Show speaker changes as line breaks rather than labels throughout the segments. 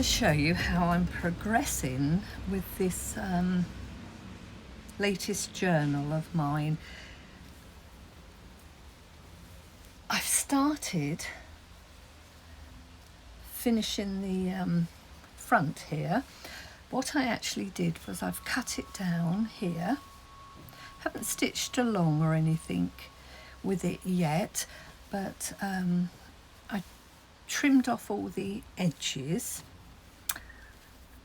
show you how I'm progressing with this latest journal of mine. I've started finishing the front here. What I actually did was I've cut it down here. Haven't stitched along or anything with it yet, but I trimmed off all the edges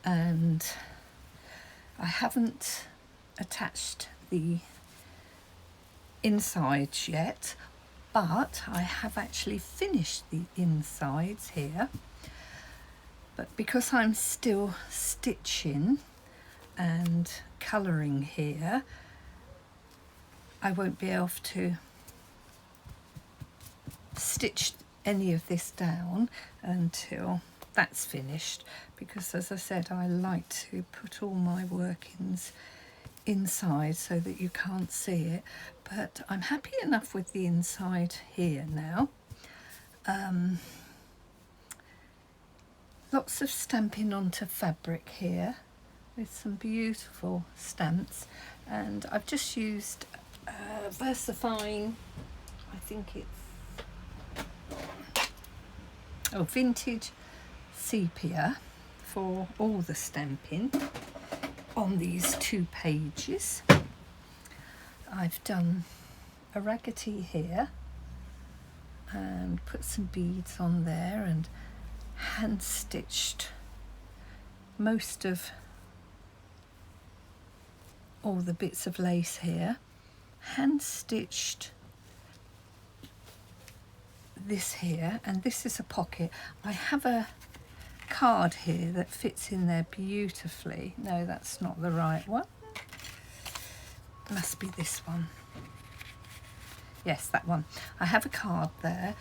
and I haven't attached the insides yet, but I have actually finished the insides here. But because I'm still stitching and colouring here, I won't be able to stitch any of this down until that's finished, because as I said, I like to put all my workings inside so that you can't see it. But I'm happy enough with the inside here now. Lots of stamping onto fabric here with some beautiful stamps, and I've just used VersaFine, I think it's vintage sepia for all the stamping on these 2 pages. I've done a raggedy here and put some beads on there and hand stitched most of all the bits of lace here, hand stitched this here, and this is a pocket. I have a card here that fits in there beautifully. No, that's not the right one. It must be this one. Yes, that one. I have a card there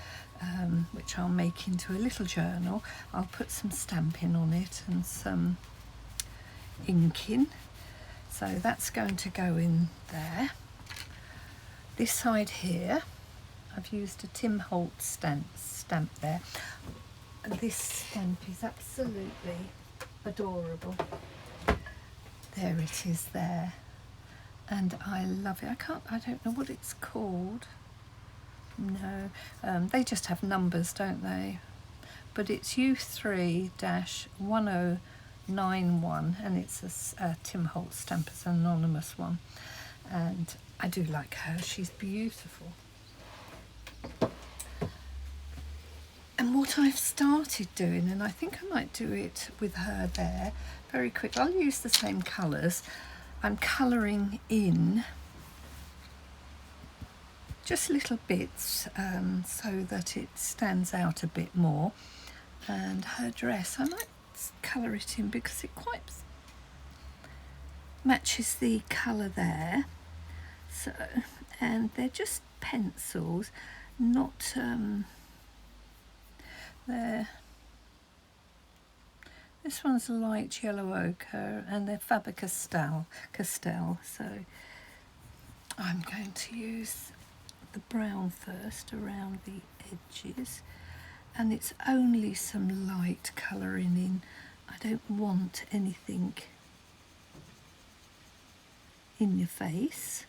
which I'll make into a little journal. I'll put some stamping on it and some inking, so that's going to go in there. This side here I've used a Tim Holtz stamp there. This stamp is absolutely adorable. There it is there, and I love it. I don't know what it's called. No, they just have numbers, don't they? But it's U3-1091, and it's a Tim Holtz stamp, it's an anonymous one, and I do like her. She's beautiful. And what I've started doing, and I think I might do it with her there very quick, I'll use the same colours. I'm colouring in just little bits so that it stands out a bit more. And her dress, I might colour it in because it quite matches the colour there. So, and they're just pencils, not this one's light yellow ochre and they're Faber-Castell, so I'm going to use the brown first around the edges, and it's only some light colouring in. I don't want anything in your face.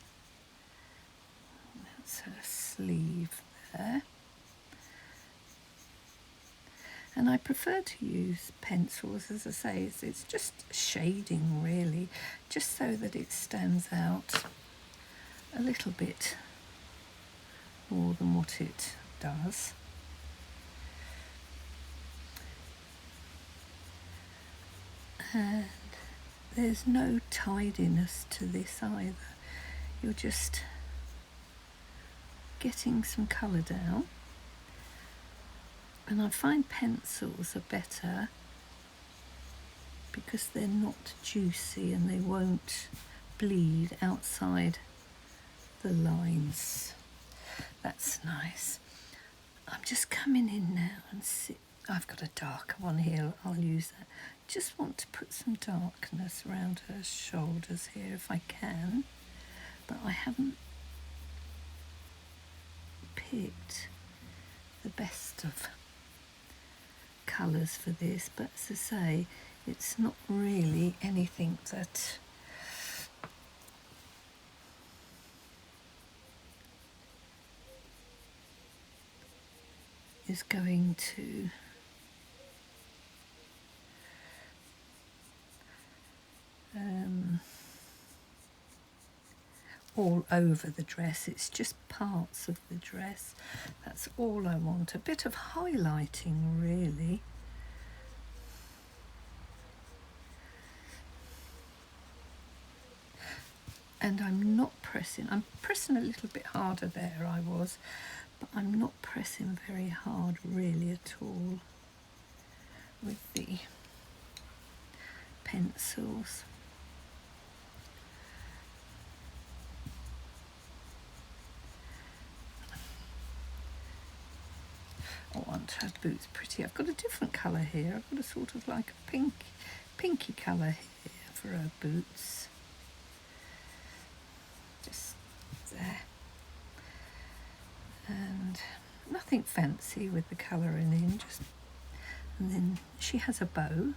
That's her sleeve there. And I prefer to use pencils, as I say, it's just shading really, just so that it stands out a little bit more than what it does. And there's no tidiness to this either. You're just getting some colour down. And I find pencils are better because they're not juicy and they won't bleed outside the lines. That's nice. I'm just coming in now and see. I've got a darker one here, I'll use that. Just want to put some darkness around her shoulders here if I can, but I haven't picked the best of colours for this, but as I say, it's not really anything that is going to all over the dress. It's just parts of the dress. That's all I want. A bit of highlighting, really. And I'm not pressing. I'm pressing a little bit harder there, I was, but I'm not pressing very hard really at all with the pencils. I want her boots pretty. I've got a different colour here. I've got a sort of like a pinky colour here for her boots. Just there. And nothing fancy with the colouring in, just, and then she has a bow.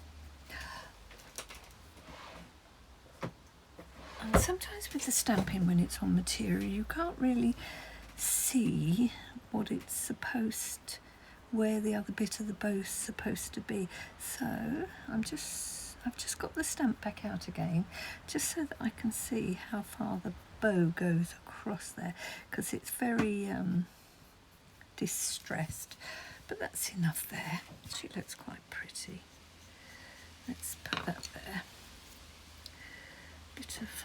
And sometimes with the stamping, when it's on material, you can't really see what it's supposed, where the other bit of the bow's supposed to be. So I've just got the stamp back out again, just so that I can see how far the bow goes across there, because it's very distressed. But that's enough there. She looks quite pretty. Let's put that there. Bit of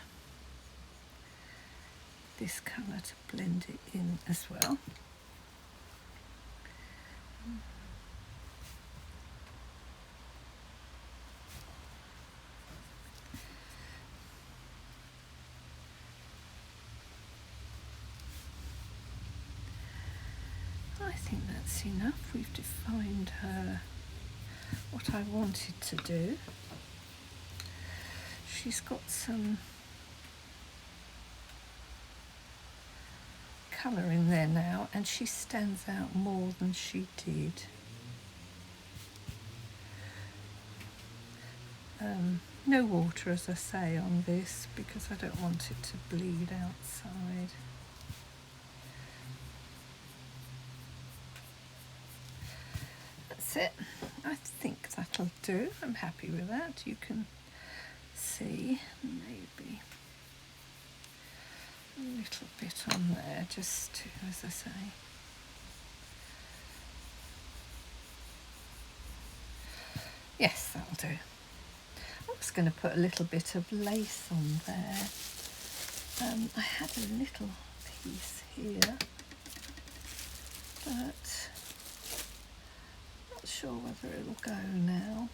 this colour to blend it in as well. I think that's enough. We've defined her what I wanted to do. She's got some colour in there now, and she stands out more than she did. No water, as I say, on this, because I don't want it to bleed outside. That's it. I think that'll do. I'm happy with that. You can see maybe a little bit on there, just to, as I say. Yes, that'll do. I was going to put a little bit of lace on there. I had a little piece here, but not sure whether it'll go now.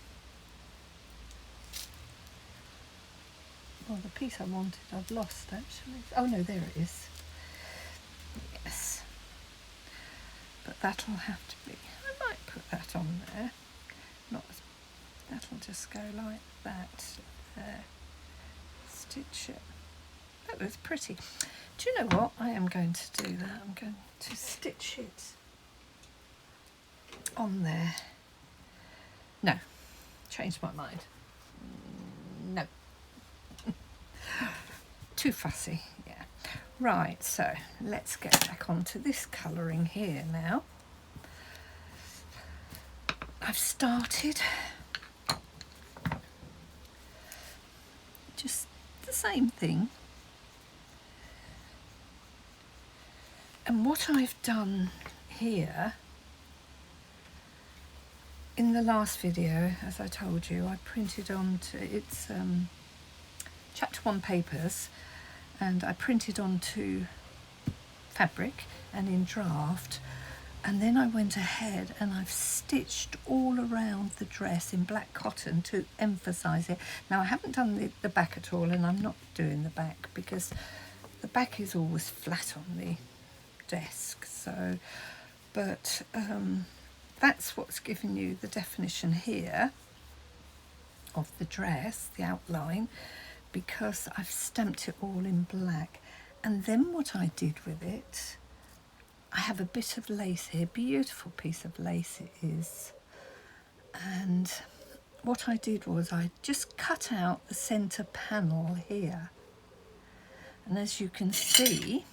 Well, the piece I wanted I've lost actually. Oh no, there it is. Yes. But that'll have to be, I might put that on there. Not as, that'll just go like that. There. Stitch it. That looks pretty. Do you know what? I am going to do that. I'm going to stitch it on there. No. Changed my mind. No. Too fussy, yeah. Right, so let's get back onto this colouring here now. I've started just the same thing. And what I've done here, in the last video, as I told you, I printed onto, it's chapter 1 papers, and I printed onto fabric and in draft, and then I went ahead and I've stitched all around the dress in black cotton to emphasize it. Now I haven't done the back at all, and I'm not doing the back because the back is always flat on the desk, so but that's what's given you the definition here of the dress, the outline, because I've stamped it all in black. And then what I did with it, I have a bit of lace here, beautiful piece of lace it is, And what I did was I just cut out the centre panel here, and as you can see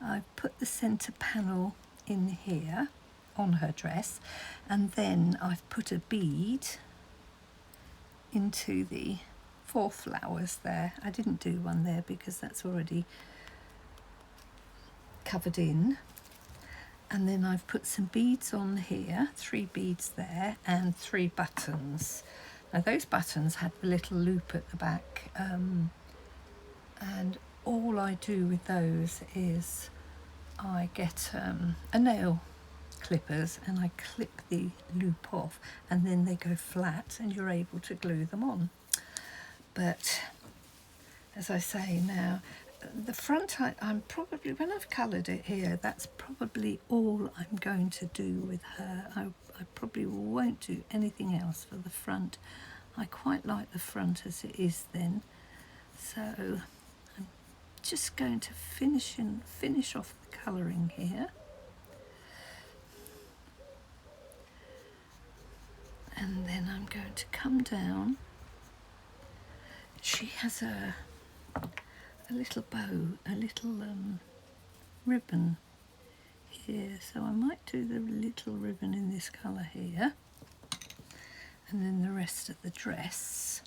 I've put the centre panel in here on her dress, and then I've put a bead into the 4 flowers there. I didn't do one there because that's already covered in. And then I've put some beads on here, 3 beads there, and 3 buttons. Now those buttons had the little loop at the back, and all I do with those is I get a nail clippers and I clip the loop off, and then they go flat and you're able to glue them on. But as I say now, the front, I'm probably, when I've coloured it here, that's probably all I'm going to do with her. I probably won't do anything else for the front. I quite like the front as it is then. So I'm just going to finish off the colouring here. And then I'm going to come down. She has a little bow, a little ribbon here, so I might do the little ribbon in this colour here, and then the rest of the dress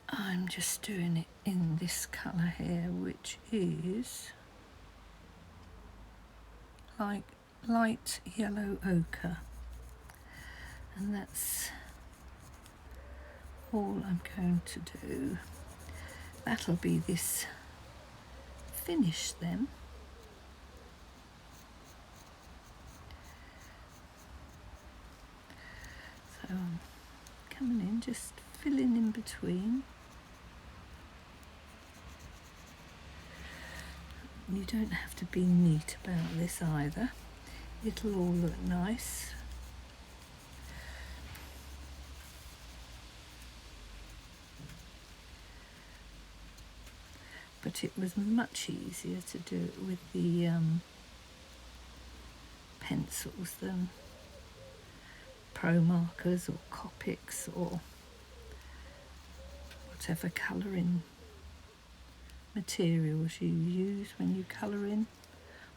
I'm just doing it in this colour here, which is like light yellow ochre, and that's all I'm going to do. That'll be this finish then. So I'm coming in, just filling in between. You don't have to be neat about this either. It'll all look nice. But it was much easier to do it with the pencils than pro markers or Copics or whatever colouring materials you use when you colour in.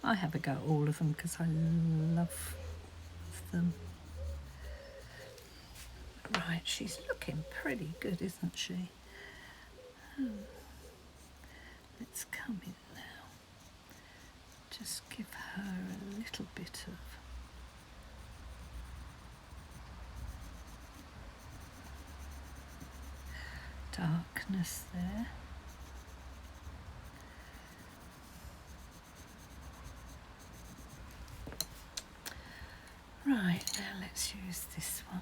I have a go at all of them because I love them. Right, she's looking pretty good, isn't she? Let's come in now. Just give her a little bit of darkness there. Right, now let's use this one.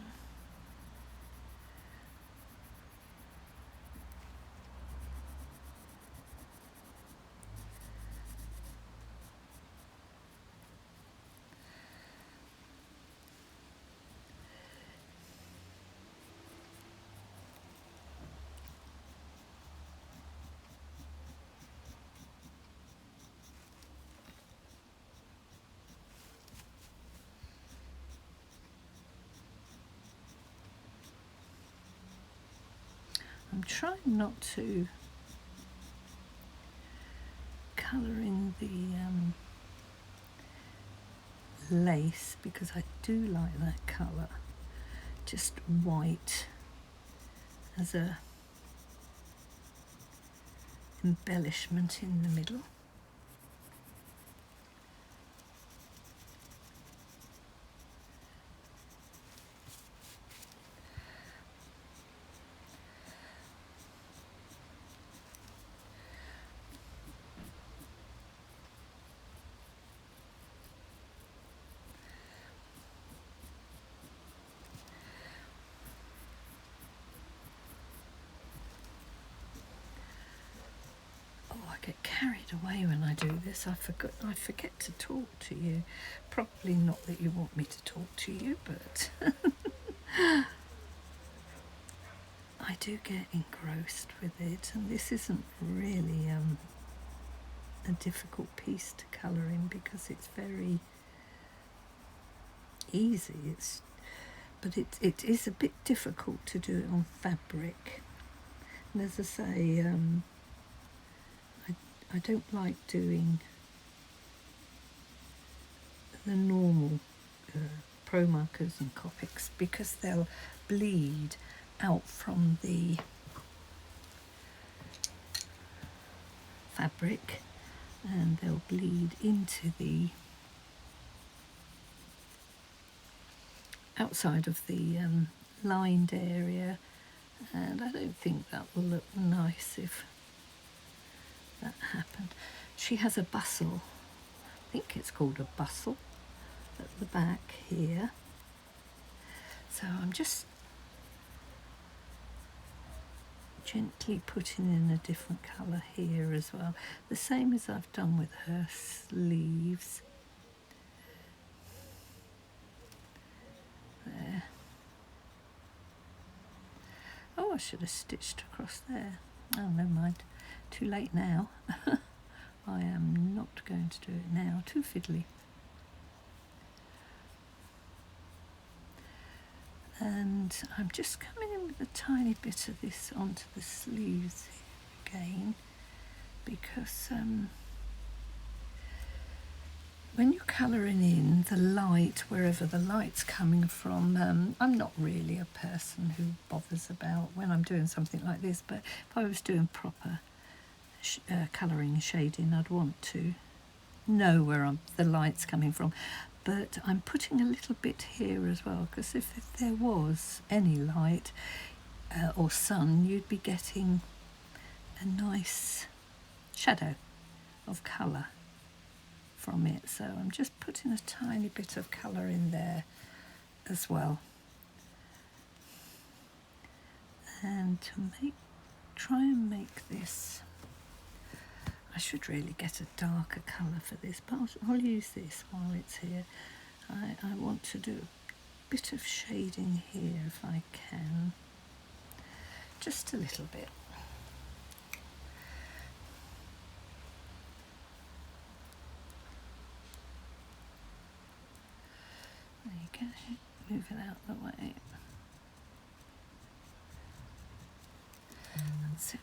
I'm trying not to colour in the lace because I do like that colour. Just white as a embellishment in the middle. I get carried away when I do this. I forget to talk to you. Probably not that you want me to talk to you, but I do get engrossed with it, and this isn't really a difficult piece to colour in because it's very easy. But it is a bit difficult to do it on fabric. And as I say, I don't like doing the normal pro markers and Copics because they'll bleed out from the fabric and they'll bleed into the outside of the lined area, and I don't think that will look nice if that happened. She has a bustle, I think it's called a bustle, at the back here. So I'm just gently putting in a different colour here as well, the same as I've done with her sleeves. There. Oh, I should have stitched across there. Oh, never mind. Too late now. I am not going to do it now. Too fiddly. And I'm just coming in with a tiny bit of this onto the sleeves again, because when you're colouring in the light, wherever the light's coming from, I'm not really a person who bothers about when I'm doing something like this, but if I was doing proper colouring and shading, I'd want to know where the light's coming from. But I'm putting a little bit here as well, because if there was any light or sun, you'd be getting a nice shadow of colour from it. So I'm just putting a tiny bit of colour in there as well. And to try and make this, I should really get a darker colour for this, but I'll use this while it's here. I want to do a bit of shading here if I can, just a little bit. There you go, move it out the way. That's it.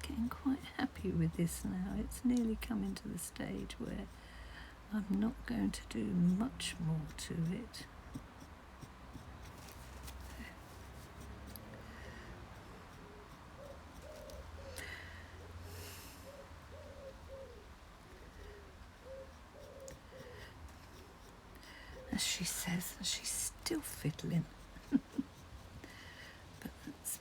Getting quite happy with this now. It's nearly coming to the stage where I'm not going to do much more to it. As she says, she's still fiddling. But that's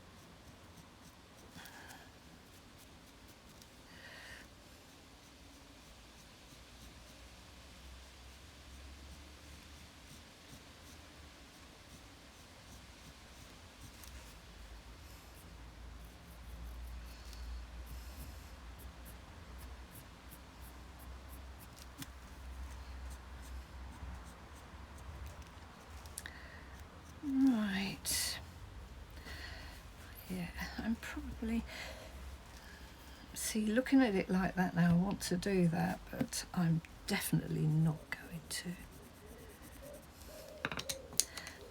right. Yeah, I'm probably, see, looking at it like that now, I want to do that, but I'm definitely not going to.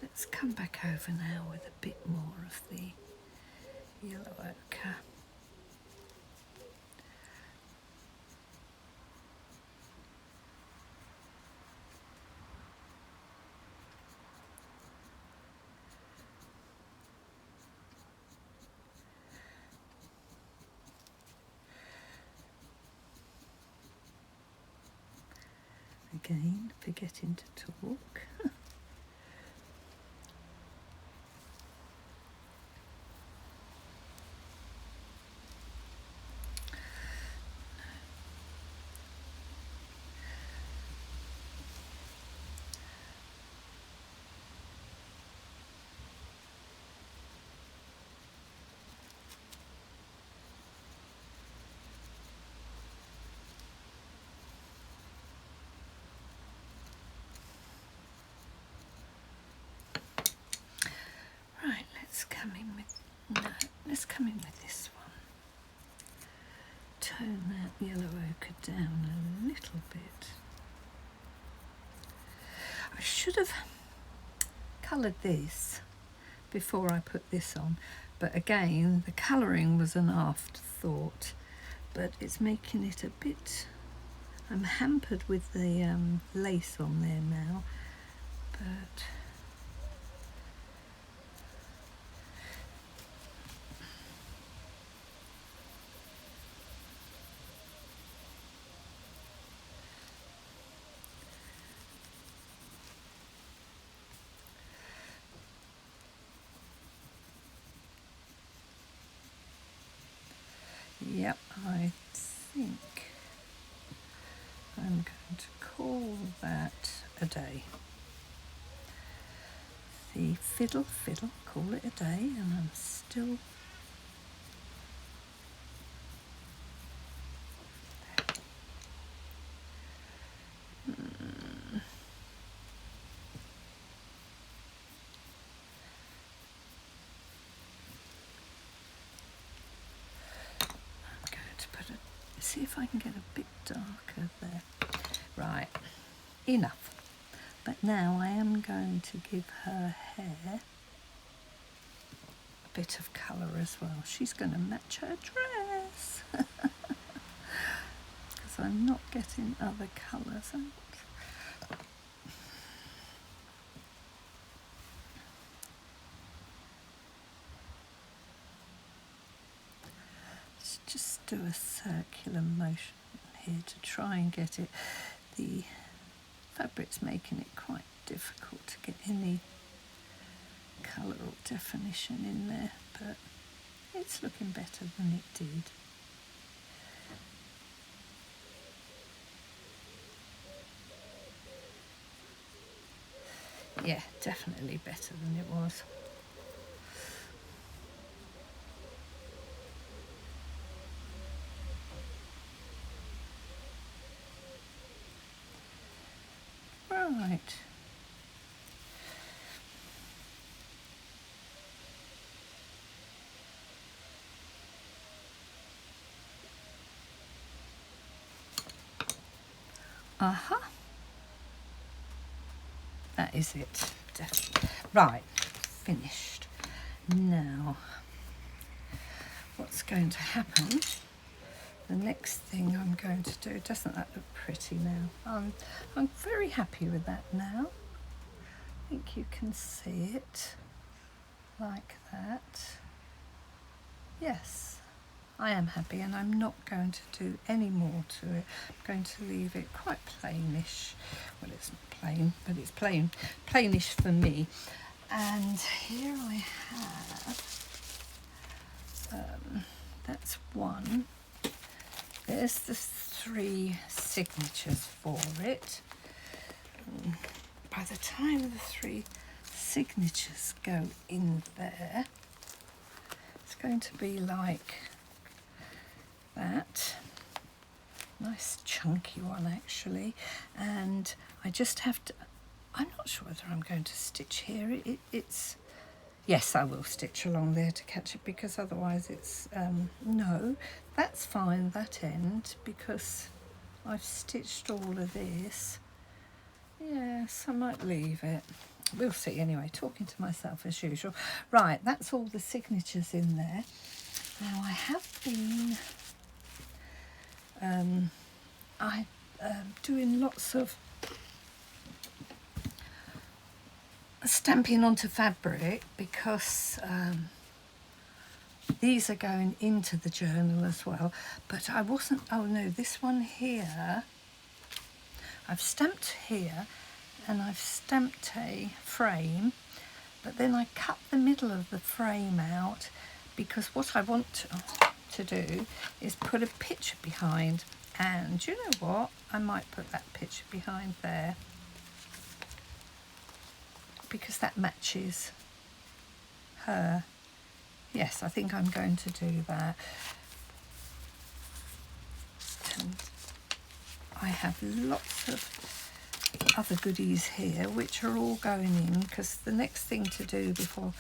Let's come back over now with a bit more of the yellow ochre. Again, forgetting to talk. just come in with this one. Tone that yellow ochre down a little bit. I should have coloured this before I put this on, but again the colouring was an afterthought, but it's making it a bit, I'm hampered with the lace on there now, but yep, I think I'm going to call that a day. The fiddle, call it a day, and I'm still see if I can get a bit darker there. Right, enough. But now I am going to give her hair a bit of colour as well. She's going to match her dress. Because I'm not getting other colours out. Just do a circular motion here to try and get it. The fabric's making it quite difficult to get any colour or definition in there, but it's looking better than it did. Yeah, definitely better than it was. Right. Aha. That is it. Definitely. Right. Finished. Now, what's going to happen? The next thing I'm going to do, doesn't that look pretty now? I'm very happy with that now. I think you can see it like that. Yes, I am happy, and I'm not going to do any more to it. I'm going to leave it quite plainish. Well, it's not plain, but it's plainish for me. And here I have, that's one. There's the 3 signatures for it. By the time the 3 signatures go in there, it's going to be like that. Nice chunky one actually. And I just have to, I'm not sure whether I'm going to stitch here. It's yes, I will stitch along there to catch it, because otherwise it's, no, that's fine, that end, because I've stitched all of this. Yes, I might leave it. We'll see anyway, talking to myself as usual. Right, that's all the signatures in there. Now I have been doing lots of stamping onto fabric, because these are going into the journal as well, but I wasn't, oh no, this one here, I've stamped here and I've stamped a frame, but then I cut the middle of the frame out, because what I want to do is put a picture behind, and you know what, I might put that picture behind there, because that matches her. Yes, I think I'm going to do that. And I have lots of other goodies here which are all going in, because the next thing to do before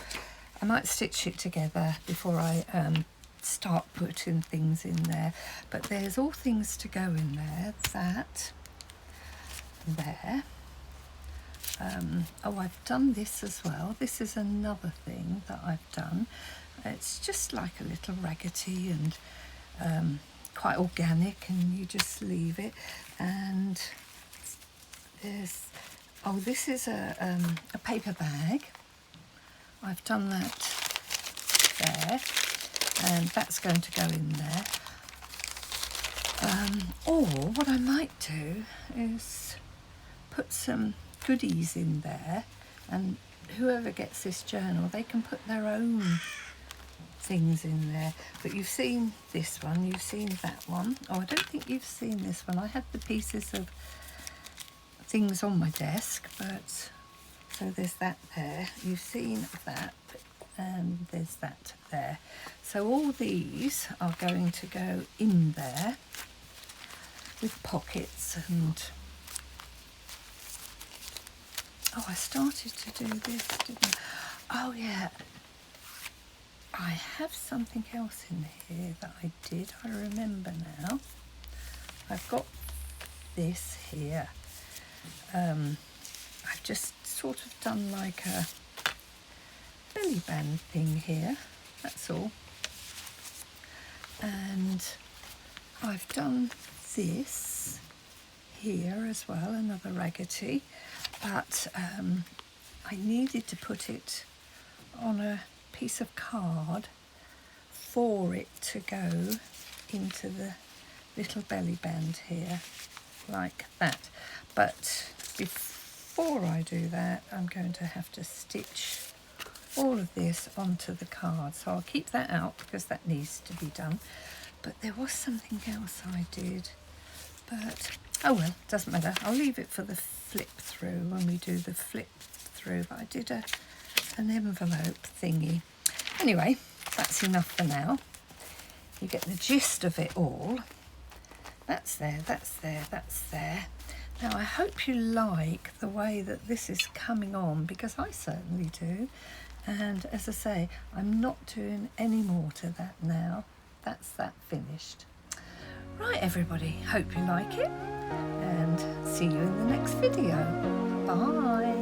I might stitch it together before I start putting things in there, but there's all things to go in there. That there. Oh, I've done this as well. This is another thing that I've done. It's just like a little raggedy and quite organic, and you just leave it. And there's, oh, this is a paper bag. I've done that there, and that's going to go in there. Or what I might do is put some goodies in there, and whoever gets this journal, they can put their own things in there. But you've seen this one, you've seen that one. Oh, I don't think you've seen this one. I had the pieces of things on my desk, but so there's that there. You've seen that, and there's that there. So all these are going to go in there with pockets. And oh, I started to do this, didn't I? Oh yeah, I have something else in here that I did. I remember now. I've got this here. I've just sort of done like a belly band thing here, that's all. And I've done this here as well, another raggedy, but I needed to put it on a piece of card for it to go into the little belly band here, like that. But before I do that, I'm going to have to stitch all of this onto the card, so I'll keep that out because that needs to be done. But there was something else I did, but oh well, doesn't matter. I'll leave it for the flip through when we do the flip through. But I did an envelope thingy. Anyway, that's enough for now. You get the gist of it all. That's there, that's there, that's there. Now I hope you like the way that this is coming on, because I certainly do. And as I say, I'm not doing any more to that now. That's that finished. Right everybody, hope you like it, and see you in the next video. Bye.